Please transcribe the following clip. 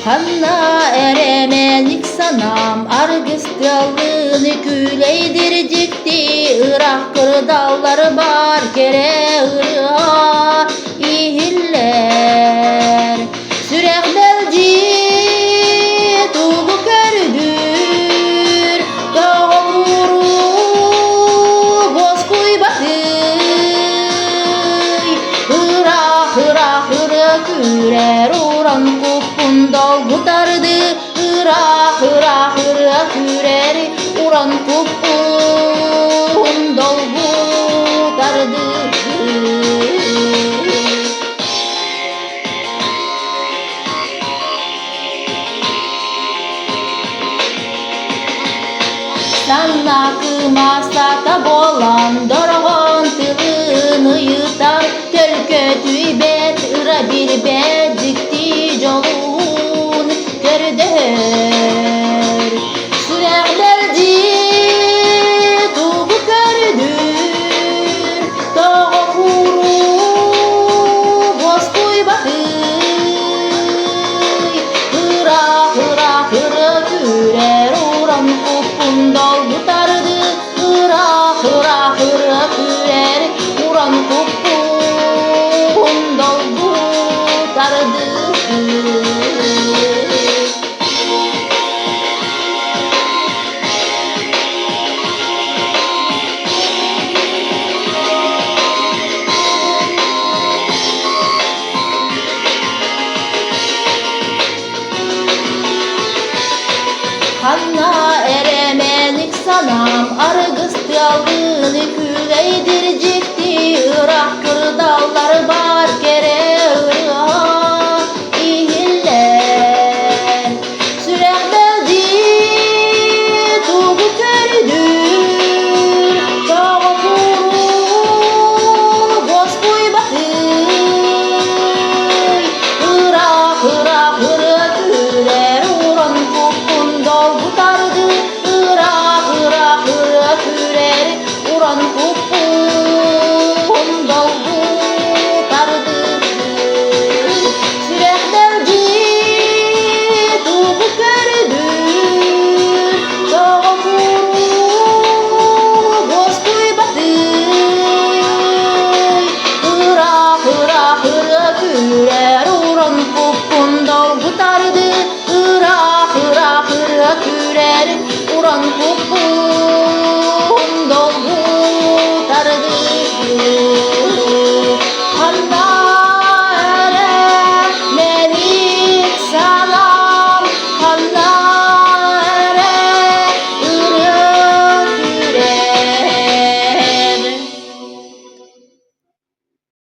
Hanna eremelik sanam Argıstyalını küleydircikti Irak kırdalları bar kere ırğa ihiller Sürek belci tuğu kördür Dağımuru bozkuy batıy Irak kürer uğran kupundal gutardı Irak kürer uğran kupundal gutardı Sana kımasta bolan dorğan tığını yutar Tölkö tüybet ıra bir bedikti jolun kördür Süreklerci tuğu kördür Dağı kuru bozkuy batıy Irak kürer uğran kupundal gutardı Irak kürer uğran kupundal gutardı Hanna eremelik sanam Argıstyalını küleydircikti Irak kırdalları bar kere ırğa ihiller Sürek belci tuğu kördür Dağı kuru bozkuy batıy Irak kürer uğran kupundal gutardı Irak kürer uğran kupundal gutardı Sürek belci tuğu kördür Dağı kuru bozkuy batıy Irak kürer uğran kupundal gutardı Irak kürer uğran kupundal